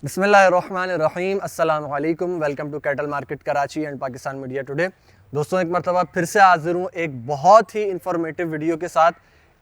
बिस्मिल्लाहिर्रहमानिर्रहीम, अस्सलाम वालेकुम। Welcome to cattle market Karachi and Pakistan media today. दोस्तों, एक मरतबा फिर से हाजिर हूँ एक बहुत ही इंफॉर्मेटिव वीडियो के साथ।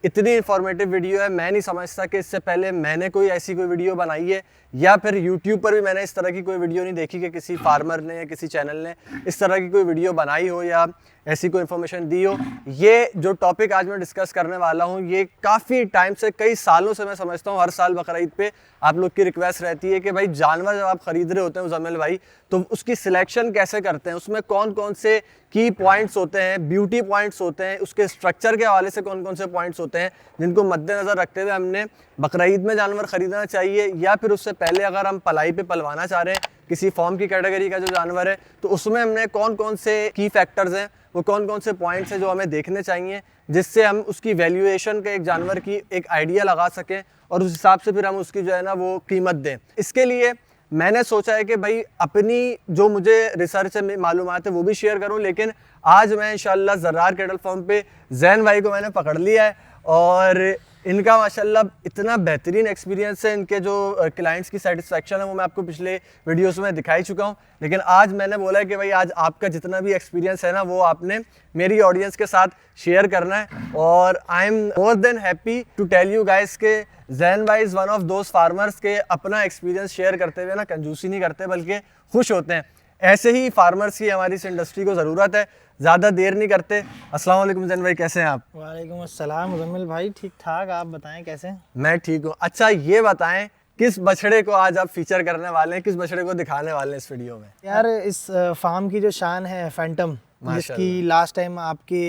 इतनी इंफॉर्मेटिव वीडियो है, मैं नहीं समझता कि इससे पहले मैंने कोई वीडियो बनाई है या फिर यूट्यूब पर भी मैंने इस तरह की कोई वीडियो नहीं देखी कि किसी फार्मर ने या किसी चैनल ने इस तरह की कोई वीडियो बनाई हो या ऐसी कोई इन्फॉर्मेशन दी हो। ये जो टॉपिक आज मैं डिस्कस करने वाला हूँ, ये काफ़ी टाइम से, कई सालों से मैं समझता हूँ, हर साल बकरीद पे आप लोग की रिक्वेस्ट रहती है कि भाई जानवर जब आप ख़रीद रहे होते हैं मुज़म्मिल भाई, तो उसकी सिलेक्शन कैसे करते हैं, उसमें कौन कौन से की पॉइंट्स होते हैं, ब्यूटी पॉइंट्स होते हैं, उसके स्ट्रक्चर के हवाले से कौन कौन से पॉइंट्स होते हैं जिनको मद्देनज़र रखते हुए हमने बकरीद में जानवर ख़रीदना चाहिए, या फिर उससे पहले अगर हम पलाई पे पलवाना चाह रहे हैं किसी फॉर्म की कैटेगरी का जो जानवर है, तो उसमें हमने कौन कौन से की फैक्टर्स हैं, वो कौन कौन से पॉइंट्स हैं जो हमें देखने चाहिए, जिससे हम उसकी वैल्यूएशन के एक जानवर की एक आइडिया लगा सकें और उस हिसाब से फिर हम उसकी जो है ना वो कीमत दें। इसके लिए मैंने सोचा है कि भाई अपनी जो मुझे रिसर्च में मालूमात है वो भी शेयर करूं, लेकिन आज मैं इंशाल्लाह ज़र्रार कैटल फार्म पे जैन भाई को मैंने पकड़ लिया है और इनका माशाल्लाह इतना बेहतरीन एक्सपीरियंस है। इनके जो क्लाइंट्स की सेटिस्फेक्शन है वो मैं आपको पिछले वीडियोस में दिखाई चुका हूँ, लेकिन आज मैंने बोला है कि भाई आज आपका जितना भी एक्सपीरियंस है ना वो आपने मेरी ऑडियंस के साथ शेयर करना है। और I am more than happy to tell you guys के जैन भाई is one of those farmers के अपना एक्सपीरियंस शेयर करते हुए ना कंजूसी नहीं करते बल्कि खुश होते हैं। ऐसे ही फार्मर्स की हमारी इस इंडस्ट्री को ज़रूरत है। ज़्यादा देर नहीं करते। अस्सलाम वालेकुम जैन भाई, कैसे हैं आप? वालेकुम अस्सलाम मुज़म्मिल भाई, ठीक ठाक, आप बताएं कैसे हैं? मैं ठीक हूँ। अच्छा ये बताएं किस बछड़े को आज आप फीचर करने वाले हैं, किस बछड़े को दिखाने वाले हैं इस वीडियो में? यार इस फार्म की जो शान है फैंटम, जिसकी लास्ट टाइम आपके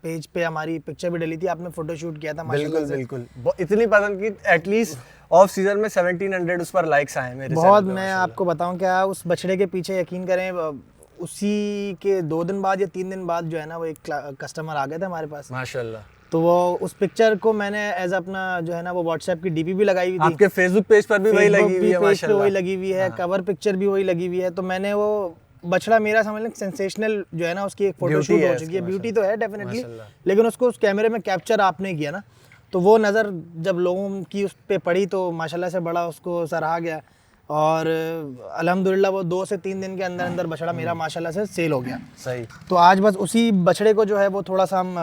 पेज पे हमारी पिक्चर भी डली थी, आपने फोटो शूट किया था बिल्कुल बिल्कुल, इतनी पसंद की एटलीस्ट ऑफ सीजन में 1700 उस पर लाइक्स आए मेरे बहुत। मैं आपको बताऊं क्या, उस बछड़े के पीछे यकीन करें उसी के 2 दिन बाद या 3 दिन बाद जो है ना वो एक कस्टमर आ गया था हमारे पास माशाल्लाह। तो वो उस पिक्चर को मैंने एज अपना जो है ना वो व्हाट्सएप की डीपी भी लगाई हुई थी, आपके फेसबुक पेज पर भी वही लगी हुई है माशाल्लाह, वही लगी हुई है, कवर पिक्चर भी वही लगी हुई है। तो मैंने वो बछड़ा मेरा समझ लें सेंसेशनल जो है ना उसकी एक फोटो शूट हो चुकी है। ब्यूटी तो है डेफिनेटली, लेकिन उसको उस कैमरे में कैप्चर आपने किया ना, तो वो नज़र जब लोगों की उस पर पड़ी तो माशाल्लाह से बड़ा उसको सराहा गया और अल्हम्दुलिल्लाह वो 2 से 3 दिन के अंदर अंदर बछड़ा मेरा माशाल्लाह से सेल हो गया। सही। तो आज बस उसी बछड़े को जो है वो थोड़ा सा हम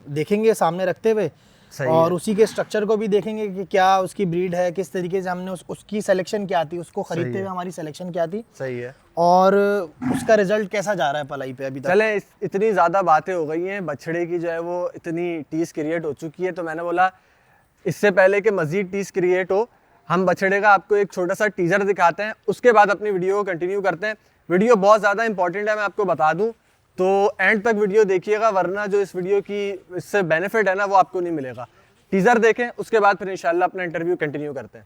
देखेंगे सामने रखते हुए और उसी के स्ट्रक्चर को भी देखेंगे कि क्या उसकी ब्रीड है, किस तरीके से हमने उसकी सिलेक्शन क्या थी, उसको खरीदते हुए हमारी सिलेक्शन क्या थी। सही है। और उसका रिजल्ट कैसा जा रहा है पलाई पे अभी तक। चले, इतनी ज़्यादा बातें हो गई हैं, बछड़े की जो है वो इतनी टीस क्रिएट हो चुकी है, तो मैंने बोला इससे पहले कि मज़ीद टीस क्रिएट हो, हम बछड़े का आपको एक छोटा सा टीज़र दिखाते हैं, उसके बाद अपनी वीडियो को कंटिन्यू करते हैं। वीडियो बहुत ज़्यादा इंपॉर्टेंट है, मैं आपको बता दूं, तो एंड तक वीडियो देखिएगा, वरना जो इस वीडियो की इससे बेनिफिट है ना वो आपको नहीं मिलेगा। टीज़र देखें, उसके बाद फिर इंशाल्लाह अपना इंटरव्यू कंटिन्यू करते हैं।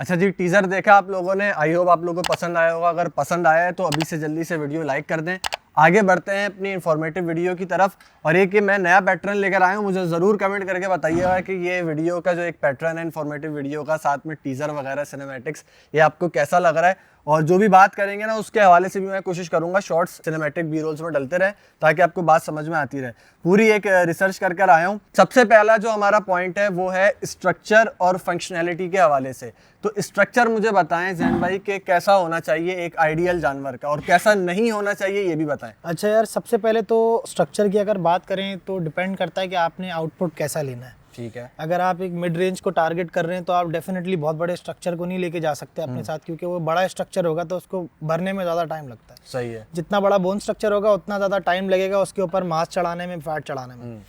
अच्छा जी, टीज़र देखा आप लोगों ने, आई होप आप लोगों को पसंद आया होगा। अगर पसंद आया है तो अभी से जल्दी से वीडियो लाइक कर दें। आगे बढ़ते हैं अपनी इन्फॉर्मेटिव वीडियो की तरफ। और एक मैं नया पैटर्न लेकर आया हूँ, मुझे ज़रूर कमेंट करके बताइएगा कि ये वीडियो का जो एक पैटर्न है इन्फॉर्मेटिव वीडियो का, साथ में टीज़र वगैरह सिनेमैटिक्स, ये आपको कैसा लग रहा है। और जो भी बात करेंगे ना उसके हवाले से भी मैं कोशिश करूँगा शॉर्ट्स सिनेमैटिक बी रोल्स में डलते रहे, ताकि आपको बात समझ में आती रहे। पूरी एक रिसर्च कर आया हूँ। सबसे पहला जो हमारा पॉइंट है वो है स्ट्रक्चर और फंक्शनैलिटी के हवाले से। तो स्ट्रक्चर मुझे बताएं जैन भाई कि कैसा होना चाहिए एक आइडियल जानवर का, और कैसा नहीं होना चाहिए ये भी बताएं। अच्छा यार, सबसे पहले तो स्ट्रक्चर की अगर बात करें तो डिपेंड करता है कि आपने आउटपुट कैसा लेना है। ठीक है। अगर आप एक मिड रेंज को टारगेट कर रहे हैं तो आप डेफिनेटली बहुत बड़े स्ट्रक्चर को नहीं लेके जा सकते अपने साथ, क्योंकि वो बड़ा स्ट्रक्चर होगा तो उसको भरने में ज़्यादा टाइम लगता है। सही है। जितना बड़ा बोन स्ट्रक्चर होगा उतना ज़्यादा टाइम लगेगा उसके ऊपर मास चढ़ाने में, फैट चढ़ाने में।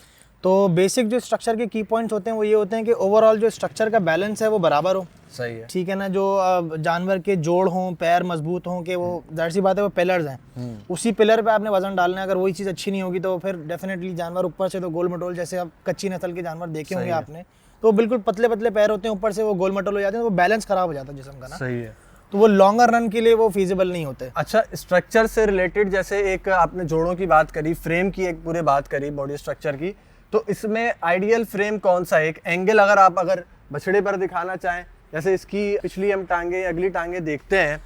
तो बेसिक जो स्ट्रक्चर के की पॉइंट्स होते हैं वो ये होते हैं कि ओवरऑल जो स्ट्रक्चर का बैलेंस है वो बराबर हो। सही है। ठीक है ना, जो जानवर के जोड़ हों, पैर मजबूत हों, कि वो जाहिर सी बात है वो पिलर्स हैं, उसी पिलर पे आपने वजन डालना है। अगर वही चीज़ अच्छी नहीं होगी तो फिर डेफिनेटली जानवर ऊपर से तो गोल मटोल, जैसे आप कच्ची नस्ल के जानवर देखे होंगे आपने, तो बिल्कुल पतले पतले पैर होते हैं, ऊपर से वो गोल मटोल हो जाते हैं, तो वो बैलेंस खराब हो जाता है जिस्म का ना। सही है। तो वो लॉन्गर रन के लिए वो फीजिबल नहीं होते। अच्छा, स्ट्रक्चर से रिलेटेड जैसे एक आपने जोड़ों की बात करी, फ्रेम की एक पूरे बात करी, बॉडी स्ट्रक्चर की, तो इसमें आइडियल फ्रेम कौन सा है? एक एंगल अगर बछड़े पर दिखाना चाहें, जैसे इसकी पिछली हम टांगे अगली टांगे देखते हैं,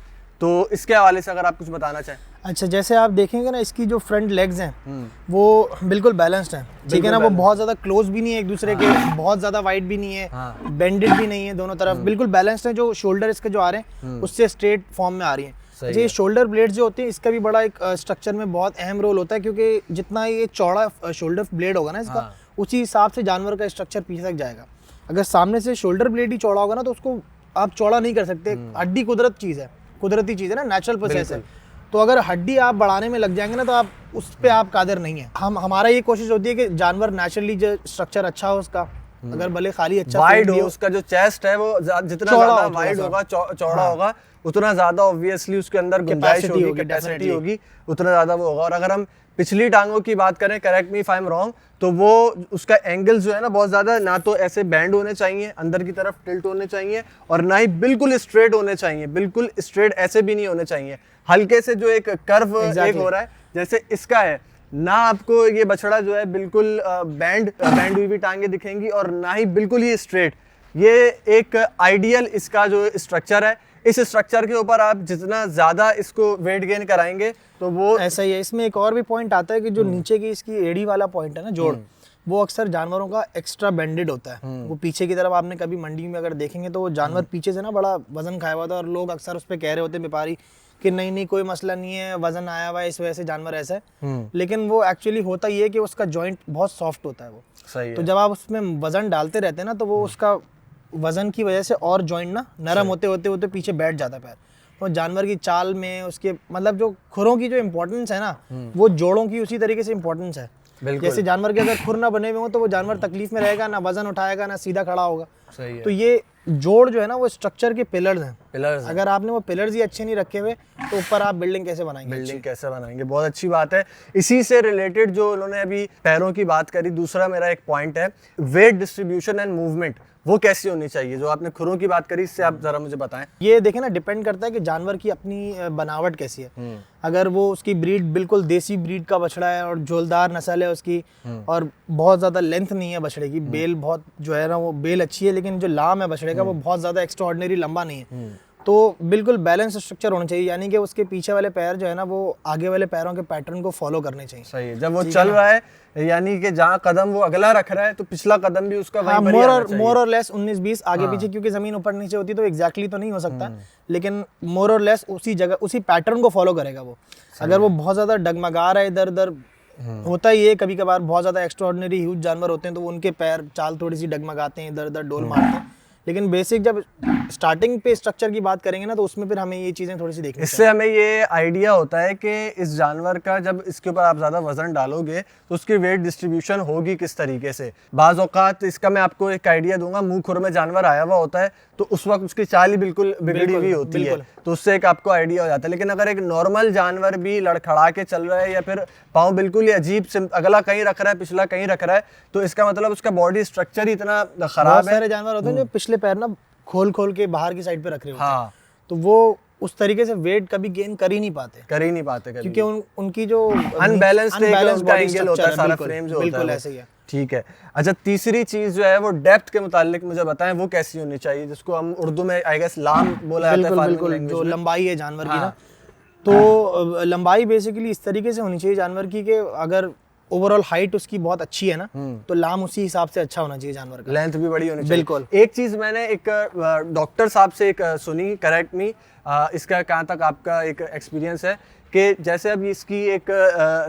तो इसके हवाले से अगर आप कुछ बताना चाहें। अच्छा, जैसे आप देखेंगे ना, इसकी जो फ्रंट लेग्स हैं वो बिल्कुल बैलेंस्ड हैं, ठीक है ना। वो बहुत ज़्यादा क्लोज भी नहीं है एक दूसरे के, बहुत ज़्यादा वाइड भी नहीं है, बेंडेड भी नहीं है, दोनों तरफ बिल्कुल बैलेंस्ड है। जो शोल्डर इसके जो आ रहे हैं उससे स्ट्रेट फॉर्म में आ रही है। ये शोल्डर ब्लेड जो होते हैं इसका भी बड़ा एक स्ट्रक्चर में बहुत अहम रोल होता है, क्योंकि जितना ये चौड़ा शोल्डर ब्लेड होगा ना इसका, उसी हिसाब से जानवर का स्ट्रक्चर पीछे तक जाएगा। अगर सामने से शोल्डर ब्लेड ही चौड़ा होगा ना तो उसको आप चौड़ा नहीं कर सकते। हड्डी कुदरती चीज़ है ना, नेचुरल प्रोसेस है। तो अगर हड्डी आप बढ़ाने में लग जाएंगे ना तो आप उस पे आप कादिर नहीं है। हमारा ये कोशिश होती है कि जानवर नेचुरली जो स्ट्रक्चर अच्छा हो उसका, अगर भले खाली अच्छा वाइड हो, उसका जो चेस्ट है वो जितना ज्यादा वाइड होगा, चौड़ा होगा, उतना ज्यादा ऑब्वियसली उसके अंदर गुंजाइश होगी, कैपेसिटी होगी, उतना ज्यादा वो होगा। और अगर हम पिछली टांगों की बात करें, correct me if I am wrong, तो वो उसका एंगल जो है ना बहुत ज्यादा ना तो ऐसे बैंड होने चाहिए, अंदर की तरफ टिल्ट होने चाहिए, और ना ही बिल्कुल स्ट्रेट होने चाहिए। बिल्कुल स्ट्रेट ऐसे भी नहीं होने चाहिए, हल्के से जो एक कर्व एक हो रहा है जैसे इसका है ना, आपको ये बछड़ा जो है बिल्कुल बैंड हुई भी टांगे दिखेंगी, और ना ही बिल्कुल ही स्ट्रेट। ये एक आइडियल इसका जो स्ट्रक्चर है, इस स्ट्रक्चर के ऊपर आप जितना ज्यादा इसको वेट गेन कराएंगे तो वो ऐसा ही है। इसमें एक और भी पॉइंट आता है कि जो नीचे की इसकी एड़ी वाला पॉइंट है ना, जोड़, वो अक्सर जानवरों का एक्स्ट्रा बेंडेड होता है। वो पीछे की तरफ आपने कभी मंडी में अगर देखेंगे तो वो जानवर पीछे से ना बड़ा वजन खाया हुआ था, और लोग अक्सर उस पर कह रहे होते हैं व्यापारी कि नहीं कोई मसला नहीं है, वजन आया हुआ है, इस वजह से जानवर ऐसा है। लेकिन वो एक्चुअली होता ये है कि उसका जॉइंट बहुत सॉफ्ट होता है वो। सही है। तो जब आप उसमें वजन डालते रहते हैं ना तो वो उसका वजन की वजह से और जॉइंट ना नरम होते होते पीछे बैठ जाता है पैर। तो जानवर की चाल में उसके मतलब जो खुरों की जो इम्पोर्टेंस है ना, वो जोड़ों की उसी तरीके से इम्पोर्टेंस है। जैसे जानवर के अगर खुर ना बने हुए हो तो वो जानवर तकलीफ में रहेगा, ना वजन उठाएगा, ना सीधा खड़ा होगा। सही है। तो ये जोड़ जो है ना वो स्ट्रक्चर के पिलर्स हैं। पिलर्स अगर आपने वो पिलर्स ही अच्छे नहीं रखे हुए तो ऊपर आप बिल्डिंग कैसे बनाएंगे? बहुत अच्छी बात है। इसी से रिलेटेड जो उन्होंने अभी पैरों की बात करी, दूसरा मेरा एक पॉइंट है वेट डिस्ट्रीब्यूशन एंड मूवमेंट, वो कैसी होनी चाहिए? जो आपने खुरों की बात करी, इससे आप जरा मुझे बताएं। ये देखें ना, डिपेंड करता है कि जानवर की अपनी बनावट कैसी है। अगर वो उसकी ब्रीड बिल्कुल देसी ब्रीड का बछड़ा है और झोलदार नस्ल है उसकी, और बहुत ज़्यादा लेंथ नहीं है बछड़े की, बेल बहुत जो है ना वो बेल अच्छी है, लेकिन जो लाम है बछड़े का वो बहुत ज़्यादा एक्स्ट्राऑर्डिनरी लंबा नहीं है, तो बिल्कुल बैलेंस स्ट्रक्चर होना चाहिए। यानी कि उसके पीछे वाले पैर जो है ना वो आगे वाले पैरों के पैटर्न को फॉलो करने चाहिए। सही है। जब वो चल रहा है, यानी कि जहाँ कदम वो अगला रख रहा है तो पिछला कदम भी उसका वहीं पर ही आना चाहिए। मोर और लेस 19-20 आगे पीछे, क्योंकि जमीन ऊपर नीचे होती तो एग्जैक्टली तो नहीं हो सकता, लेकिन मोर और लेस उसी जगह उसी पैटर्न को फॉलो करेगा वो। अगर वो बहुत ज्यादा डगमगा रहा है इधर उधर, होता ही है कभी कभार बहुत ज्यादा एक्स्ट्राऑर्डिनरी ह्यूज जानवर होते हैं तो उनके पैर चाल थोड़ी सी डगमगाते हैं, इधर उधर डोल मारते हैं। लेकिन बेसिक जब स्टार्टिंग पे स्ट्रक्चर की बात करेंगे ना तो उसमें फिर हमें ये चीजें थोड़ी सी देखनी इससे हमें ये आइडिया होता है कि इस जानवर का जब इसके ऊपर आप ज्यादा वजन डालोगे तो उसकी वेट डिस्ट्रीब्यूशन होगी किस तरीके से। बाज़ औक़ात इसका मैं आपको एक आइडिया दूंगा, मुंह खुर में जानवर आया हुआ होता है तो उस वक्त उसकी चाल ही बिल्कुल बिगड़ी हुई होती है, तो उससे एक आपको आइडिया हो जाता है। लेकिन अगर एक नॉर्मल जानवर भी लड़खड़ा के चल रहा है या फिर पाँव बिल्कुल ही अजीब से अगला कहीं रख रहा है पिछला कहीं रख रहा है, तो इसका मतलब उसका बॉडी स्ट्रक्चर ही इतना खराब है। सारे जानवर होते हैं जो पिछले पैर ना खोल के बाहर की साइड पे रख रहे होते हैं, तो वो उस तरीके से वेट कभी गेन कर ही नहीं पाते कभी। क्योंकि उनकी जो अनबैलेंस्ड एंगल होता है, सारा फ्रेम जो होता है ऐसे ही है। ठीक है। अच्छा, तीसरी चीज जो है वो डेप्थ के मुतालिक मुझे बताएं, वो कैसी होनी चाहिए, जिसको हम उर्दू में आई गेस लाम बोला जाता है। बिल्कुल, जो लंबाई है जानवर की ना, तो लंबाई बेसिकली इस तरीके से होनी चाहिए जानवर की कि अगर ओवरऑल हाइट उसकी बहुत अच्छी है ना तो लाम उसी हिसाब से अच्छा होना चाहिए जानवर का, लेंथ भी बड़ी होनी चाहिए। बिल्कुल। एक चीज मैंने एक डॉक्टर साहब से एक सुनी, करेक्ट मी, इसका कहाँ तक आपका एक एक्सपीरियंस है, कि कि जैसे अब इसकी एक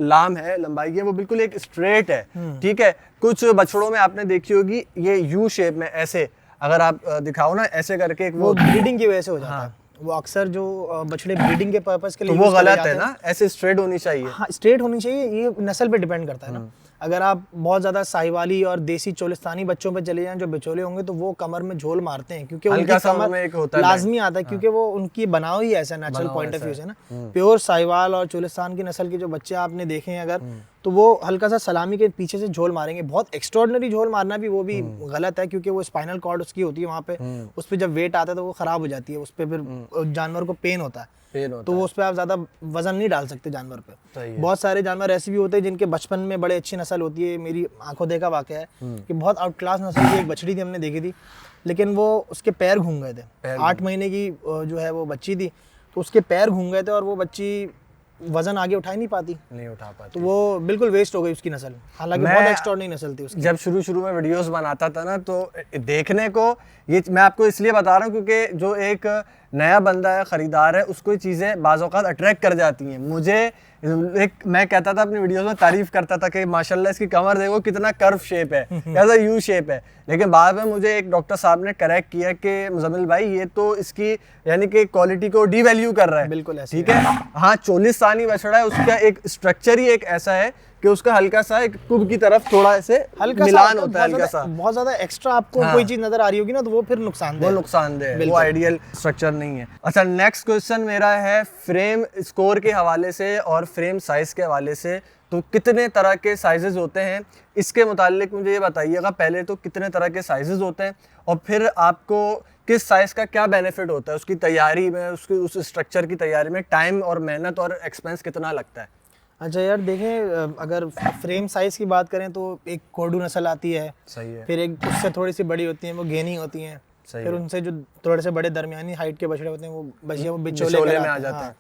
लाम है, लंबाई है, वो बिल्कुल एक स्ट्रेट है, ठीक है। कुछ बछड़ों में आपने देखी होगी ये यू शेप में ऐसे, अगर आप दिखाओ ना ऐसे करके, एक वो ब्रीडिंग की वजह से हो जाता है। वो अक्सर जो बछड़े ब्रीडिंग के पर्पस के लिए तो वो गलत है ना, ऐसे स्ट्रेट होनी चाहिए। हाँ, स्ट्रेट होनी चाहिए, ये नस्ल पे डिपेंड करता है ना। अगर आप बहुत ज्यादा साहिवाली और देसी चोलिस्तानी बच्चों पे चले जाएं जो बिचौले होंगे, तो वो कमर में झोल मारते हैं, क्योंकि उनकी कमर में एक होता है लाजमी आता है, क्योंकि वो उनकी बनाव ही ऐसा नेचुरल पॉइंट ऑफ व्यू से ना। प्योर साहिवाल और चोलिस्तान की नस्ल के जो बच्चे आपने देखे हैं अगर, तो वो हल्का सा सलामी के पीछे से झोल मारेंगे। बहुत एक्स्ट्राऑर्डिनरी झोल मारना भी वो भी गलत है, क्योंकि वो स्पाइनल कॉर्ड उसकी होती है वहाँ पे, उस पर जब वेट आता है तो वो खराब हो जाती है, उस पर फिर जानवर को पेन होता है, तो वो उस पर आप ज्यादा वजन नहीं डाल सकते जानवर पे। बहुत सारे जानवर ऐसे भी होते हैं जिनके बचपन में बड़े अच्छी नस्ल होती है। मेरी आंखों देखा वाकया है कि बहुत आउट क्लास नस्ल की एक बछड़ी थी, हमने देखी थी, लेकिन वो उसके पैर घूम गए थे। 8 महीने की जो है वो बच्ची थी, तो उसके पैर घूम गए थे और वो बच्ची वजन आगे उठा ही नहीं पाती, तो वो बिल्कुल वेस्ट हो गई उसकी नस्ल। हालांकि बहुत एक्स्ट्राऑर्डिनरी नस्ल थी उसकी। जब शुरू में वीडियोस बनाता था ना, तो देखने को ये मैं आपको इसलिए बता रहा हूँ क्योंकि जो एक नया बंदा है, खरीदार है, उसको ये चीज़ें बाज़ औक़ात अट्रैक्ट कर जाती हैं। मुझे मैं कहता था अपनी वीडियोस में, तारीफ करता था कि माशाल्लाह इसकी कमर देखो कितना कर्व शेप है, कैसा यू शेप है। लेकिन बाद में मुझे एक डॉक्टर साहब ने करेक्ट किया कि मुज़म्मिल भाई ये तो इसकी यानी कि क्वालिटी को डीवैल्यू कर रहा है। बिल्कुल ऐसे, ठीक है। हाँ, चोलिस्तानी बछड़ा है, उसका एक स्ट्रक्चर ही एक ऐसा है कि उसका हल्का सा एक कुब की तरफ थोड़ा ऐसे हल्का मिलान होता है, हल्का सा। बहुत ज्यादा एक्स्ट्रा आपको कोई चीज नजर आ रही होगी ना, तो वो फिर नुकसानदेह है, वो आइडियल स्ट्रक्चर नहीं है। अच्छा, नेक्स्ट क्वेश्चन मेरा है फ्रेम स्कोर के हवाले से और फ्रेम साइज के हवाले से। तो कितने तरह के साइजेस होते हैं, इसके मुतालिक मुझे ये बताइएगा। पहले तो कितने तरह के साइजेस होते हैं, और फिर आपको किस साइज का क्या बेनिफिट होता है उसकी तैयारी में, उसकी उस स्ट्रक्चर की तैयारी में टाइम और मेहनत और एक्सपेंस कितना लगता है? अच्छा यार देखें, अगर फ्रेम साइज की बात करें तो एक कोडू नस्ल आती है, सही है। फिर एक उससे थोड़ी सी बड़ी होती है, वो गेनी होती हैं, फिर उनसे जो थोड़े से बड़े दरमियानी हाइट के बछड़े होते हैं वो बिचौले में आ जाते हैं।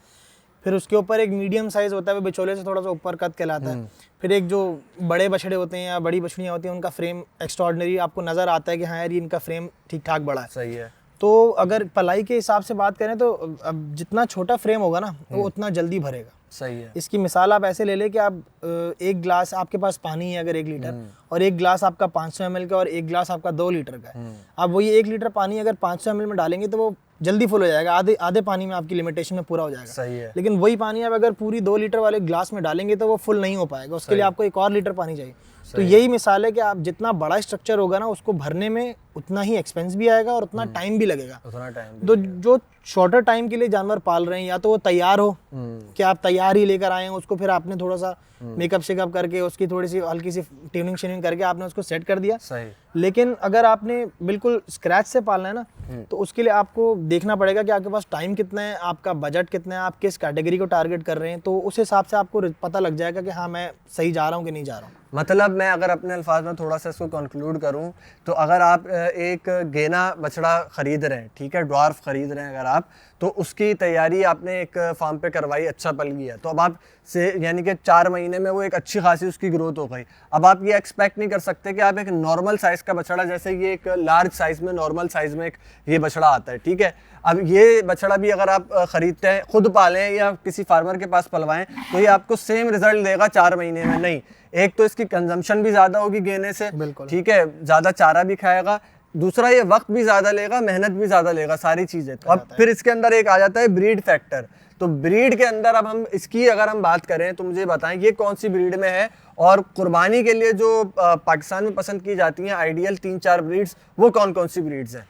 फिर उसके ऊपर एक मीडियम साइज होता है, वो बिचौले से थोड़ा सा ऊपर कद कहलाता है। फिर एक जो बड़े बछड़े होते हैं या बड़ी बछड़ियाँ होती हैं, उनका फ्रेम एक्स्ट्राऑर्डिनरी आपको नज़र आता है कि हाँ यार ये इनका फ्रेम ठीक ठाक बड़ा है। सही है। तो अगर पलाई के हिसाब से बात करें तो अब जितना छोटा फ्रेम होगा ना, वो उतना जल्दी भरेगा। सही है। इसकी मिसाल आप ऐसे ले लें कि आप एक ग्लास, आपके पास पानी है अगर 1 लीटर, और एक ग्लास आपका 500 ml का और एक ग्लास आपका 2 लीटर का है। आप वही 1 लीटर पानी अगर 500 ml में डालेंगे तो वो जल्दी फुल हो जाएगा, आधे पानी में आपकी लिमिटेशन में पूरा हो जाएगा। सही है। लेकिन वही पानी आप अगर पूरी 2 लीटर वाले ग्लास में डालेंगे तो वो फुल नहीं हो पाएगा, उसके लिए आपको 1 और लीटर पानी चाहिए। तो यही मिसाल है कि आप जितना बड़ा स्ट्रक्चर होगा ना, उसको भरने में उतना ही एक्सपेंस भी आएगा और उतना टाइम भी लगेगा। तो जो शॉर्टर टाइम के लिए जानवर पाल रहे हैं, या तो वो तैयार हो कि आप तैयार ही लेकर आए हैं उसको, फिर आपने थोड़ा सा मेकअप शेकअप करके उसकी थोड़ी सी हल्की सी ट्यूनिंग शेनिंग करके आपने उसको सेट कर दिया। सही। लेकिन अगर आपने बिल्कुल स्क्रैच से पालना है ना, तो उसके लिए आपको देखना पड़ेगा कि आपके पास टाइम कितना है, आपका बजट कितना है, आप किस कैटेगरी को टारगेट कर रहे हैं। तो उस हिसाब से आपको पता लग जाएगा कि हाँ मैं सही जा रहा हूँ कि नहीं जा रहा हूँ। मतलब मैं अगर अपने अल्फाज में थोड़ा सा इसको कंक्लूड करूं, तो अगर आप एक गेना बछड़ा खरीद रहे हैं, ठीक है, ड्वार्फ खरीद रहे हैं अगर आप, तो उसकी तैयारी आपने एक फार्म पे करवाई, अच्छा पल गया, तो अब आप से यानी कि 4 महीने में वो एक अच्छी खासी उसकी ग्रोथ हो गई। अब आप ये एक्सपेक्ट नहीं कर सकते कि आप एक नॉर्मल साइज़ का बछड़ा, जैसे ये एक लार्ज साइज़ में नॉर्मल साइज़ में एक ये बछड़ा आता है, ठीक है, अब ये बछड़ा भी अगर आप खरीदते हैं, खुद पालें या किसी फार्मर के पास पलवाएं, तो ये आपको सेम रिजल्ट देगा 4 महीने में नहीं। एक तो इसकी कंजम्पशन भी ज़्यादा होगी गेने से, ठीक है, ज़्यादा चारा भी खाएगा, दूसरा ये वक्त भी ज़्यादा लेगा, मेहनत भी ज़्यादा लेगा, सारी चीज़ें। तो अब फिर इसके अंदर एक आ जाता है ब्रीड फैक्टर। तो ब्रीड के अंदर अब हम इसकी अगर हम बात करें तो मुझे बताएं ये कौन सी ब्रीड में है, और कुर्बानी के लिए जो पाकिस्तान में पसंद की जाती हैं आइडियल 3-4 ब्रीड्स, वो कौन कौन सी ब्रीड्स हैं?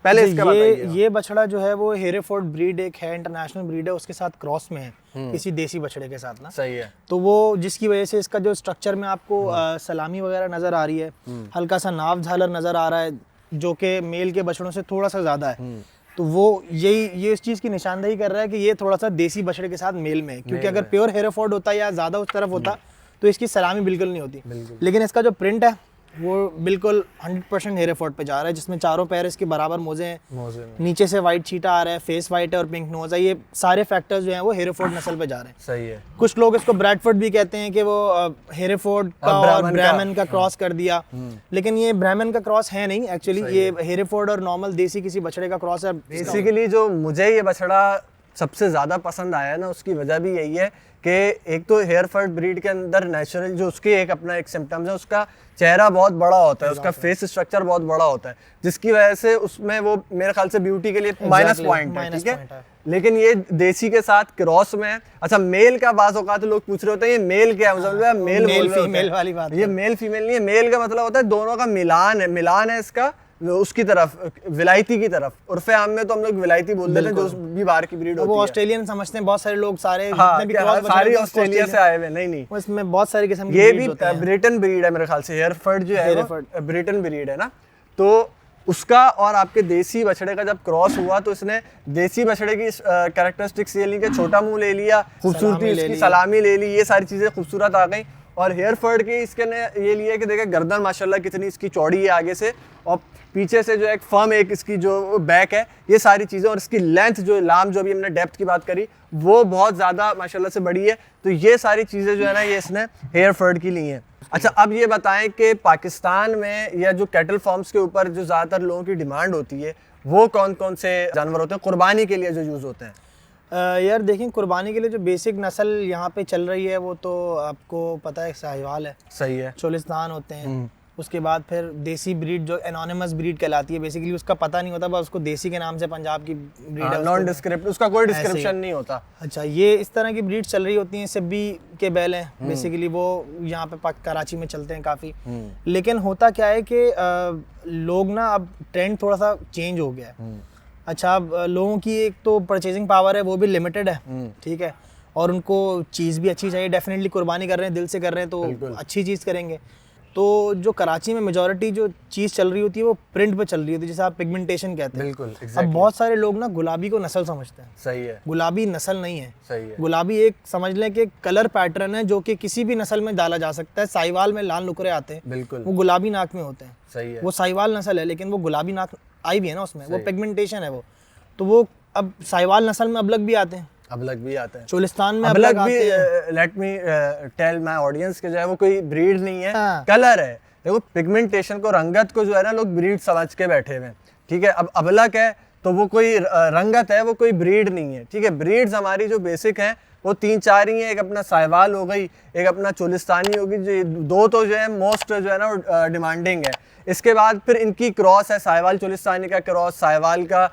पहले इसका बताइए। ये बछड़ा जो है वो हेरेफोर्ड ब्रीड एक है, इंटरनेशनल ब्रीड है, उसके साथ क्रॉस में है किसी देसी बछड़े के साथ ना। सही है। तो वो जिसकी वजह से इसका जो स्ट्रक्चर में आपको सलामी वगैरह नजर आ रही है, हल्का सा नाव झालर नजर आ रहा है, जो कि मेल के बछड़ों से थोड़ा सा ज्यादा है। तो वो ये इस चीज की निशानदेही कर रहा है कि ये थोड़ा सा देसी बछड़े के साथ मेल में है, क्योंकि अगर प्योर हेरेफोर्ड होता या ज्यादा उस तरफ होता तो इसकी सलामी बिल्कुल नहीं होती। लेकिन इसका जो प्रिंट है वो बिल्कुल 100% हेरेफोर्ड पे जा रहा है, जिसमें चारों पैर इसके बराबर मोजे हैं, नीचे से वाइट चीटा आ रहा है, फेस वाइट है और पिंक नोज है। ये सारे फैक्टर्स जो हैं वो हेरेफोर्ड नस्ल पे जा रहे हैं। सही है। कुछ लोग इसको ब्रैडफोर्ड भी कहते हैं कि वो हेरेफोर्ड का और ब्राह्मण का क्रॉस कर दिया, लेकिन ये ब्राह्मण का क्रॉस है नहीं एक्चुअली, ये हेरेफोर्ड और नॉर्मल देसी किसी बछड़े का क्रॉस है। बेसिकली जो मुझे ये बछड़ा सबसे ज़्यादा पसंद आया ना, उसकी वजह भी यही है कि एक तो हेयरफर्ड ब्रीड के अंदर नेचुरल जो उसके एक अपना एक सिम्टम्स है, उसका चेहरा बहुत बड़ा होता है, उसका फेस स्ट्रक्चर बहुत बड़ा होता है, जिसकी वजह से उसमें वो मेरे ख्याल से ब्यूटी के लिए माइनस पॉइंट है, ठीक है। लेकिन ये देसी के साथ क्रॉस में, अच्छा मेल का बात होगा तो लोग पूछ रहे होते हैं ये मेल क्या है, मतलब मेल फीमेल वाली बात, ये मेल फीमेल नहीं है, मेल का मतलब होता है दोनों का मिलान है इसका उसकी तरफ, विलायती की तरफ, उर्फे आम में तो हम लोग विलायती बोल देते हैं जो भी बाहर की ब्रीड होती है। वो ऑस्ट्रेलियन समझते हैं बहुत सारे लोग, सारे सारी ऑस्ट्रेलिया से आए हुए, नहीं इसमें बहुत सारी किस्म की ये भी ब्रिटन ब्रीड है मेरे ख्याल से, हेयरफर्ड जो है वो ब्रिटन ब्रीड है ना। तो उसका और आपके देसी बछड़े का जब क्रॉस हुआ तो इसने देसी बछड़े की कैरेक्टरिस्टिक्स ये ली कि छोटा मुंह ले लिया, खूबसूरती इसकी सलामी ले ली, ये सारी चीजें खूबसूरत आ गई। और हेयरफर्ड के इसके ने ये लिया कि देखे गर्दन माशाल्लाह कितनी इसकी चौड़ी है आगे से, और पीछे से जो एक फर्म एक इसकी जो बैक है, ये सारी चीज़ें, और इसकी लेंथ जो लाम जो भी हमने डेप्थ की बात करी वो बहुत ज़्यादा माशाल्लाह से बड़ी है। तो ये सारी चीज़ें जो है ना ये इसने हेयरफर्ड की ली हैं। अच्छा अब ये बताएं कि पाकिस्तान में या जो कैटल फार्म्स के ऊपर जो ज़्यादातर लोगों की डिमांड होती है वो कौन कौन से जानवर होते हैं कुर्बानी के लिए जो यूज़ होते हैं? यार देखें, कुर्बानी के लिए जो बेसिक नस्ल यहाँ पे चल रही है वो तो आपको पता है साहिवाल है, सही है, चोलिस्तान होते हैं। उसके बाद फिर देसी ब्रीड जो एनोनिमस ब्रीड कहलाती है, बेसिकली उसका पता नहीं होता, बस उसको देसी के नाम से पंजाब की ब्रीड है, नॉन डिस्क्रिप्टिव, उसका कोई डिस्क्रिप्शन नहीं होता। अच्छा, ये इस तरह की ब्रीड चल रही होती हैं। सिब्बी के बैल हैं बेसिकली, वो यहाँ पे कराची में चलते हैं काफ़ी। लेकिन होता क्या है कि लोग ना अब ट्रेंड थोड़ा सा चेंज हो गया है। अच्छा, अब लोगों की एक तो परचेजिंग पावर है वो भी लिमिटेड है, ठीक है, और उनको चीज़ भी अच्छी चाहिए। डेफिनेटली कुर्बानी कर रहे हैं, दिल से कर रहे हैं तो अच्छी चीज़ करेंगे। तो जो कराची में मेजॉरिटी जो चीज़ चल रही होती है वो प्रिंट पे चल रही होती है, जैसे आप पिगमेंटेशन कहते हैं। बिल्कुल, अब बहुत सारे लोग ना गुलाबी को नस्ल समझते हैं। सही है, गुलाबी नस्ल नहीं है, सही है। गुलाबी एक समझ लें कि कलर पैटर्न है जो कि किसी भी नस्ल में डाला जा सकता है। साहिवाल में लाल नुकरे आते हैं, बिल्कुल, वो गुलाबी नाक में होते हैं, सही है। वो साहिवाल नस्ल है लेकिन वो गुलाबी नाक आई भी है ना उसमें, वो पिगमेंटेशन है वो। तो वो अब साहिवाल नस्ल में अबलग भी आते हैं, अबलग भी आते हैं, चोलिस्तान में अबलग अबलग भी। आते हैं। Let me tell my audience के जो है वो कोई ब्रीड नहीं है, हाँ। कलर है। देखो पिगमेंटेशन को, रंगत को जो है ना लोग ब्रीड समझ के बैठे हुए हैं, ठीक है। अब अबलग है तो वो कोई रंगत है, वो कोई ब्रीड नहीं है, ठीक है। ब्रीड्स हमारी जो बेसिक हैं वो 3-4 ही हैं, एक अपना साहिवाल हो गई, एक अपना चोलिस्तानी होगी, जो दो तो जो है मोस्ट जो है ना डिमांडिंग है। इसके बाद फिर इनकी क्रॉस है, साहिवाल चोलिस्तानी का क्रॉस, साहिवाल का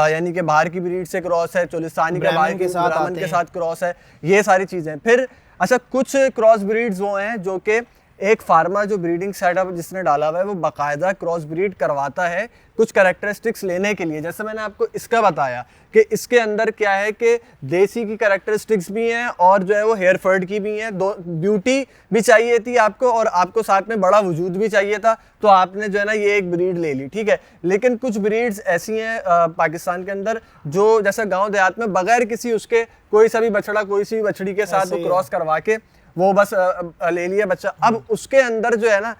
यानी कि बाहर की ब्रीड से क्रॉस है, चोलिस्तानी का बाहर के साथ क्रॉस है, ये सारी चीज़ें। फिर अच्छा कुछ क्रॉस ब्रीड्स वो हैं जो कि एक फार्मर जो ब्रीडिंग सेटअप जिसने डाला हुआ है वो बाकायदा क्रॉस ब्रीड करवाता है कुछ कैरेक्टरिस्टिक्स लेने के लिए। जैसे मैंने आपको इसका बताया कि इसके अंदर क्या है कि देसी की कैरेक्टरिस्टिक्स भी हैं और जो है वो हेयरफर्ड की भी हैं। दो ब्यूटी भी चाहिए थी आपको और आपको साथ में बड़ा वजूद भी चाहिए था, तो आपने जो है ना ये एक ब्रीड ले ली, ठीक है। लेकिन कुछ ब्रीड्स ऐसी हैं पाकिस्तान के अंदर जो जैसे गाँव देहात में बगैर किसी उसके कोई सा भी बछड़ा कोई सी भी बछड़ी के साथ वो क्रॉस करवा के वो बस ले लिया बच्चा। अब उसके अंदर जो है ना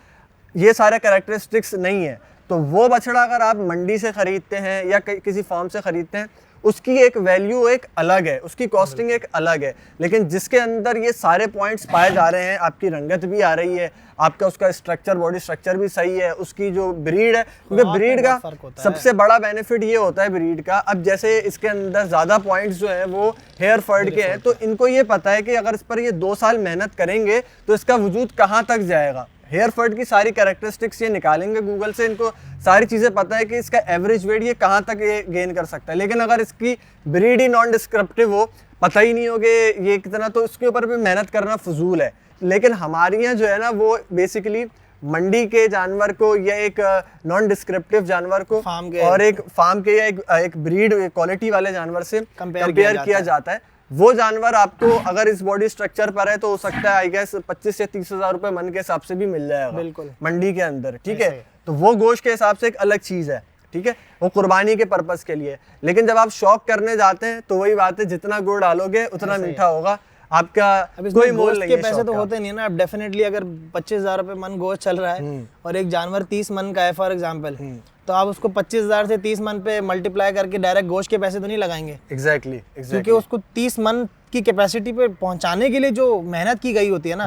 ये सारे कैरेक्टरिस्टिक्स नहीं है, तो वो बछड़ा अगर आप मंडी से ख़रीदते हैं या किसी फार्म से ख़रीदते हैं उसकी एक वैल्यू एक अलग है, उसकी कॉस्टिंग एक अलग है। लेकिन जिसके अंदर ये सारे पॉइंट्स पाए जा रहे हैं, आपकी रंगत भी आ रही है, आपका उसका स्ट्रक्चर बॉडी स्ट्रक्चर भी सही है, उसकी जो ब्रीड है, क्योंकि ब्रीड का सबसे बड़ा बेनिफिट ये होता है ब्रीड का। अब जैसे इसके अंदर ज़्यादा पॉइंट्स जो हैं वो हेयरफर्ड के हैं, तो इनको ये पता है कि अगर इस पर ये 2 साल मेहनत करेंगे तो इसका वजूद कहाँ तक जाएगा। हेयरफर्ड की सारी कैरेक्टरिस्टिक्स ये निकालेंगे गूगल से, इनको सारी चीज़ें पता है कि इसका एवरेज वेट ये कहाँ तक ये गेन कर सकता है। लेकिन अगर इसकी ब्रीड ही नॉन डिस्क्रिप्टिव हो, पता ही नहीं हो कि ये कितना, तो इसके ऊपर भी मेहनत करना फजूल है। लेकिन हमारे यहाँ जो है ना वो बेसिकली मंडी के जानवर को या एक नॉन डिस्क्रिप्टिव जानवर को और एक फार्म के या एक ब्रीड क्वालिटी वाले जानवर से कंपेयर किया जाता है। वो जानवर आपको अगर इस बॉडी स्ट्रक्चर पर है तो हो सकता है आई गेस 25 से 30 हज़ार रुपए मन के हिसाब से भी मिल जाएगा बिल्कुल मंडी के अंदर, ठीक है। तो वो गोश्त के हिसाब से एक अलग चीज़ है, ठीक है, वो कुर्बानी के पर्पस के लिए। लेकिन जब आप शौक करने जाते हैं तो वही बात है, जितना गुड़ डालोगे उतना मीठा होगा, आपका कोई मोल नहीं है। पैसे तो होते नहीं है ना। अब डेफिनेटली अगर 25 हज़ार रुपए मन गोश्त चल रहा है और एक जानवर 30 मन का है फॉर एग्जांपल, तो आप उसको 25,000 से 30 मन पे मल्टीप्लाई करके डायरेक्ट गोश्त के पैसे तो नहीं लगाएंगे, एग्जैक्टली क्योंकि उसको 30 मन की कैपेसिटी पे पहुंचाने के लिए जो मेहनत की गई होती है ना,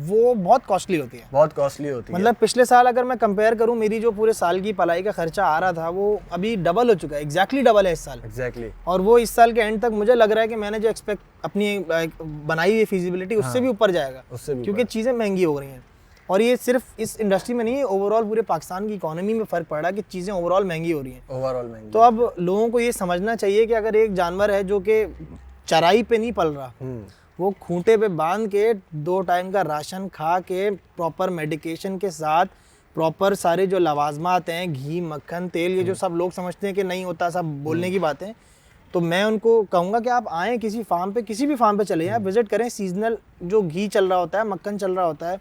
वो बहुत कॉस्टली होती है। बहुत कॉस्टली होती है। मतलब पिछले साल अगर मैं कंपेयर करूं, मेरी जो पूरे साल की पलाई का खर्चा आ रहा था वो अभी डबल हो चुका है, एग्जैक्टली डबल है इस साल। एग्जैक्टली। और वो इस साल के एंड तक मुझे लग रहा है कि मैंने जो एक्सपेक्ट अपनी बनाई हुई फिजिबिलिटी उससे भी ऊपर जाएगा, उससे भी क्योंकि चीज़ें महंगी हो रही हैं। और ये सिर्फ इस इंडस्ट्री में नहीं है, ओवरऑल पूरे पाकिस्तान की इकोनॉमी में फ़र्क पड़ रहा है कि चीज़ें ओवरऑल महंगी हो रही हैं। ओवरऑल महंगी। तो अब लोगों को ये समझना चाहिए कि अगर एक जानवर है जो कि चराई पे नहीं पल रहा, वो खूंटे पे बांध के 2 टाइम का राशन खा के प्रॉपर मेडिकेशन के साथ प्रॉपर सारे जो लवाजमात हैं, घी मक्खन तेल, ये जो सब लोग समझते हैं कि नहीं होता, सब बोलने की बातें, तो मैं उनको कहूँगा कि आप आएँ किसी फार्म पे, किसी भी फार्म पे चले जाएं, विजिट करें। सीजनल जो घी चल रहा होता है, मक्खन चल रहा होता है,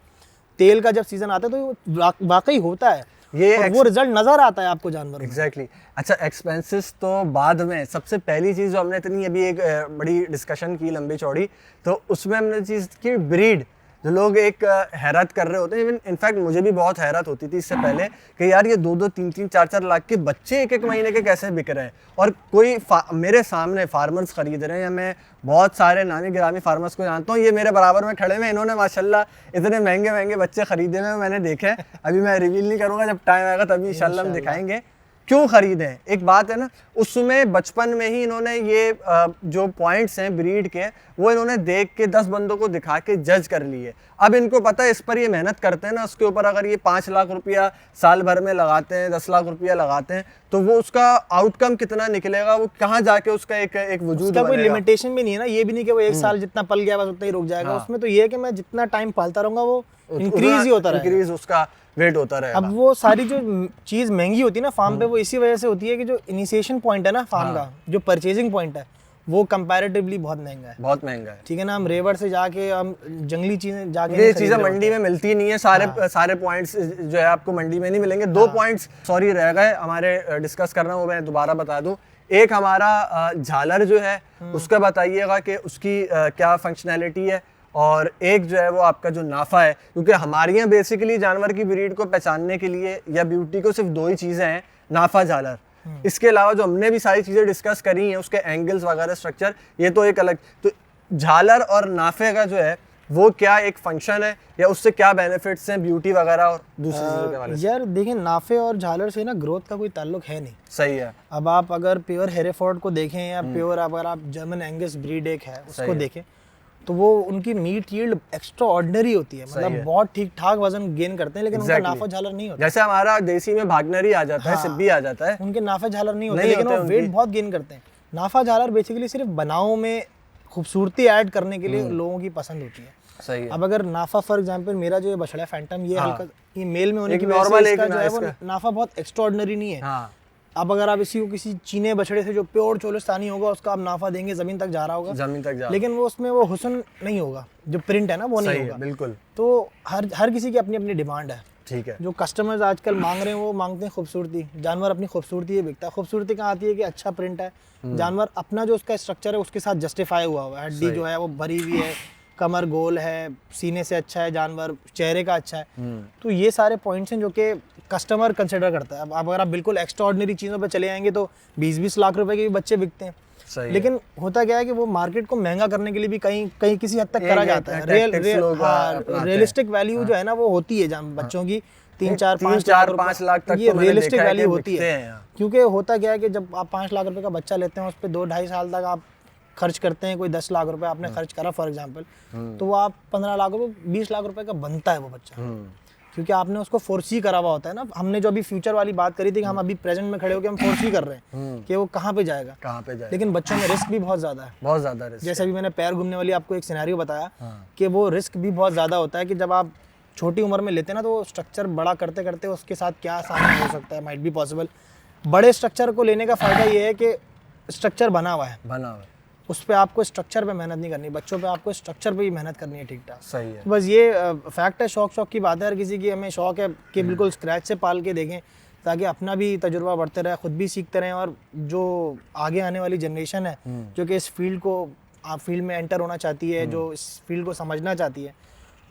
तेल का जब सीजन आता है तो वाकई होता है, ये वो रिजल्ट नजर आता है आपको जानवर। एग्जैक्टली। अच्छा, एक्सपेंसेस तो बाद में, सबसे पहली चीज़ जो हमने इतनी अभी एक बड़ी डिस्कशन की लंबी चौड़ी, तो उसमें हमने चीज़ की ब्रीड, जो लोग एक हैरत कर रहे होते हैं। इवन इनफैक्ट मुझे भी बहुत हैरत होती थी इससे पहले कि यार ये 2-2, 3-3, 4-4 लाख के बच्चे एक महीने के कैसे बिक रहे हैं, और कोई मेरे सामने फार्मर्स खरीद रहे हैं, या मैं बहुत सारे नामी गिरामी फार्मर्स को जानता हूँ, ये मेरे बराबर में खड़े हुए, इन्होंने माशाल्लाह इतने महंगे महंगे बच्चे खरीदे हुए मैंने देखे हैं। अभी मैं रिवील नहीं करूँगा, जब टाइम आएगा तभी इंशाल्लाह हम दिखाएंगे क्यों खरीदे। एक बात है ना, उसमें बचपन में ही इन्होंने ये जो पॉइंट्स हैं ब्रीड के, वो इन्होंने देख के 10 बंदों को दिखा के जज कर लिए। अब इनको पता है इस पर ये मेहनत करते हैं ना, उसके ऊपर अगर ये 5 लाख रुपया साल भर में लगाते हैं, 10 लाख रुपया लगाते हैं, तो वो उसका आउटकम कितना निकलेगा, वो कहाँ जाके उसका एक वजूद कोई लिमिटेशन भी नहीं है ना, ये भी नहीं कि वो 1 साल जितना पल गया बस उतना ही रुक जाएगा। उसमें तो ये है कि मैं जितना टाइम पालता रहूंगा वो इंक्रीज ही होता रहेगा, इंक्रीज उसका वेट होता रहेगा। अब वो सारी जो चीज महंगी होती है ना फार्म पे, वो इसी वजह से होती है कि जो इनिशिएशन पॉइंट है ना फार्म का, जो परचेजिंग पॉइंट है, वो कंपैरेटिवली बहुत महंगा है, बहुत महंगा है। ठीक है ना, हम रेवर से जाके हम जंगली चीजें जाके, ये चीजें मंडी में मिलती नहीं है, सारे पॉइंट्स जो है आपको मंडी में नहीं मिलेंगे। 2 पॉइंट्स सॉरी रह गए हमारे डिस्कस करना, वो मैं दोबारा बता दूं। एक हमारा झालर जो है उसका बताइएगा कि उसकी क्या फंक्शनैलिटी है, और एक जो है वो आपका जो नाफा है, क्योंकि हमारे यहाँ बेसिकली जानवर की ब्रीड को पहचानने के लिए या ब्यूटी को सिर्फ 2 ही चीज़ें हैं, नाफा झालर। इसके अलावा जो हमने भी सारी चीज़ें डिस्कस करी हैं, उसके एंगल्स वगैरह स्ट्रक्चर, ये तो एक अलग। तो झालर और नाफे का जो है वो क्या एक फंक्शन है, या उससे क्या बेनिफिट्स हैं ब्यूटी वगैरह और दूसरी चीज़ों के बारे में? यार देखिए, नाफे और झालर से ना ग्रोथ का कोई ताल्लुक है नहीं। सही है। अब आप अगर प्योर हेरेफोर्ड को देखें या प्योर अगर आप जर्मन एंगस ब्रीड एक है उसको देखें, तो वो उनकी मीट यील्ड एक्स्ट्रा ऑर्डिनरी होती है, मतलब बहुत ठीक ठाक वजन गेन करते हैं, लेकिन उनका नाफा झालर नहीं होता। जैसे हमारा देसी में भागनरी आ जाता है, सिब्बी आ जाता है, उनके नाफा झालर नहीं होते, लेकिन वो वेट बहुत गेन करते हैं। नाफा झालर बेसिकली सिर्फ बनाओ में खूबसूरती ऐड करने के लिए लोगों की पसंद होती है। सही है। अब अगर नाफा फॉर एग्जांपल मेरा जो बछड़ा फैंटम, ये हल्का ये मेल में होने की नॉर्मल वजह से इसका जो है वो नाफा बहुत एक्स्ट्रा ऑर्डिनरी नहीं है। अब अगर आप इसी को किसी चीने बछड़े से जो प्योर चोलिस्तानी होगा उसका आप नाफा देंगे, जमीन तक जा रहा होगा, जमीन तक जा, लेकिन वो उसमें वो हुस्न नहीं होगा, जो प्रिंट है ना वो नहीं होगा। बिल्कुल। तो हर किसी की अपनी अपनी डिमांड है। ठीक है। जो कस्टमर्स आजकल मांग रहे हैं वो मांगते हैं खूबसूरती। जानवर अपनी खूबसूरती ही बिकता है। खूबसूरती कहाँ आती है कि अच्छा प्रिंट है, जानवर अपना जो उसका स्ट्रक्चर है उसके साथ जस्टिफाई हुआ है, हड्डी जो है वो भरी हुई है, कमर गोल है, सीने से अच्छा है जानवर, चेहरे का अच्छा है। तो ये सारे पॉइंट्स हैं जो कि कस्टमर कंसिडर करता है। अब अगर आप बिल्कुल एक्स्ट्रा ऑर्डिनरी चीज़ों पे चले जाएंगे तो 20-20 लाख रुपए के भी बच्चे बिकते हैं। लेकिन होता क्या है कि वो मार्केट को महंगा करने के लिए भी कहीं किसी हद तक करा जाता है। रियलिस्टिक वैल्यू जो है ना वो होती है बच्चों की 3-4-5 लाख तक, ये रियलिस्टिक वैल्यू होती है। क्योंकि होता क्या है कि जब आप 5 लाख रुपए का बच्चा लेते हैं, उस पर 2-2.5 साल तक आप खर्च करते हैं, कोई 10 लाख रुपए आपने खर्च करा फॉर एग्जांपल, तो वो आप 15 लाख रुपए 20 लाख रुपए का बनता है वो बच्चा, क्योंकि आपने उसको फोर्सी करा हुआ होता है ना। हमने जो अभी फ्यूचर वाली बात करी थी कि हम अभी प्रेजेंट में खड़े होकर हम फोर्सी कर रहे हैं कि वो कहाँ पे जाएगा, लेकिन बच्चों में रिस्क भी बहुत ज़्यादा है, बहुत ज़्यादा रिस्क। जैसे अभी मैंने पैर घूमने वाली आपको एक सिनेरियो बताया कि वो रिस्क भी बहुत ज़्यादा होता है कि जब आप छोटी उम्र में लेते हैं ना, तो स्ट्रक्चर बड़ा करते करते उसके साथ क्या सामना हो सकता है, माइट बी पॉसिबल। बड़े स्ट्रक्चर को लेने का फ़ायदा ये है कि स्ट्रक्चर बना हुआ है, उस पर आपको स्ट्रक्चर पे मेहनत नहीं करनी, बच्चों पे आपको स्ट्रक्चर पे ही मेहनत करनी है ठीक ठाक। सही है। तो बस ये फैक्ट है, शौक की बात है हर किसी की। हमें शौक है कि बिल्कुल स्क्रैच से पाल के देखें, ताकि अपना भी तजुर्बा बढ़ते रहे, ख़ुद भी सीखते रहें, और जो आगे आने वाली जनरेशन है जो कि इस फील्ड में एंटर होना चाहती है, जो इस फील्ड को समझना चाहती है,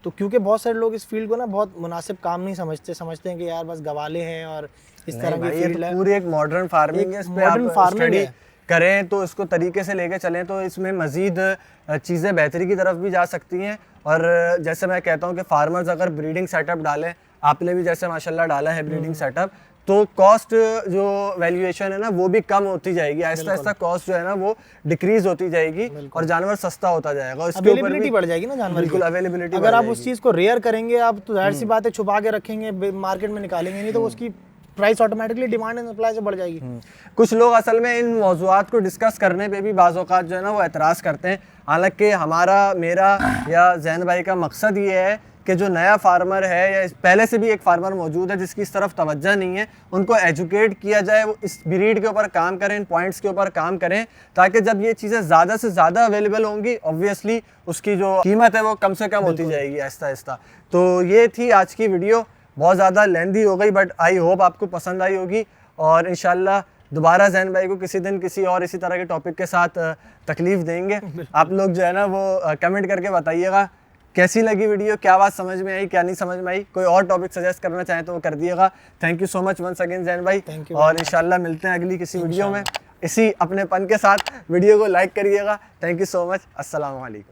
तो क्योंकि बहुत सारे लोग इस फील्ड को ना बहुत मुनासिब काम नहीं समझते हैं कि यार बस गवाले हैं और इस तरह की ये फील्ड तो है। पूरी एक मॉडर्न फार्मिंग है, इस पे modern आप farming स्टडी है। करें तो इसको तरीके से लेके चलें तो इसमें मजीद चीज़ें बेहतरी की तरफ भी जा सकती हैं। और जैसे मैं कहता हूँ कि फार्मर्स अगर ब्रीडिंग सेटअप डालें, आपने भी जैसे माशाल्लाह डाला है ब्रीडिंग सेटअप, तो कॉस्ट जो वैल्यूएशन है ना वो भी कम होती जाएगी, आहिस्ता आहिस्ता कॉस्ट जो है ना वो डिक्रीज होती जाएगी और जानवर सस्ता होता जाएगा। इसके ऊपर अवेलेबिलिटी भी बढ़ जाएगी ना जानवर की। बिल्कुल अवेलेबिलिटी अगर आप उस चीज़ को रेयर करेंगे आप तो जाहिर सी बात है छुपा के रखेंगे, मार्केट में निकालेंगे नहीं तो उसकी price automatically demand and supply से बढ़ जाएगी। कुछ लोग असल में इन मौजूआत को डिस्कस करने पे भी बाज़ औक़ात जो है ना वो एतराज़ करते हैं। हालांकि हमारा, मेरा या जैन भाई का मकसद ये है कि जो नया फार्मर है या पहले से भी एक फार्मर मौजूद है जिसकी इस तरफ तवज्जो नहीं है, उनको एजुकेट किया जाए, वो इस ब्रीड के ऊपर काम करें, इन पॉइंट्स के ऊपर काम करें, ताकि जब ये चीज़ें ज़्यादा से ज़्यादा अवेलेबल होंगी ऑब्वियसली उसकी जो कीमत है वो कम से कम होती जाएगी आहिस्ता आहिस्ता। तो ये थी आज की वीडियो, बहुत ज़्यादा लेंदी हो गई बट आई होप आपको पसंद आई होगी। और इंशाल्लाह दोबारा जैन भाई को किसी दिन किसी और इसी तरह के टॉपिक के साथ तकलीफ़ देंगे। आप लोग जो है ना वो कमेंट करके बताइएगा कैसी लगी वीडियो, क्या बात समझ में आई, क्या नहीं समझ में आई, कोई और टॉपिक सजेस्ट करना चाहें तो वो कर दिएगा। Thank you so much once again Jain भाई, और इंशाल्लाह मिलते हैं अगली किसी वीडियो में इसी अपनेपन के साथ। वीडियो को लाइक करिएगा। Thank you so much. अस्सलाम वालेकुम।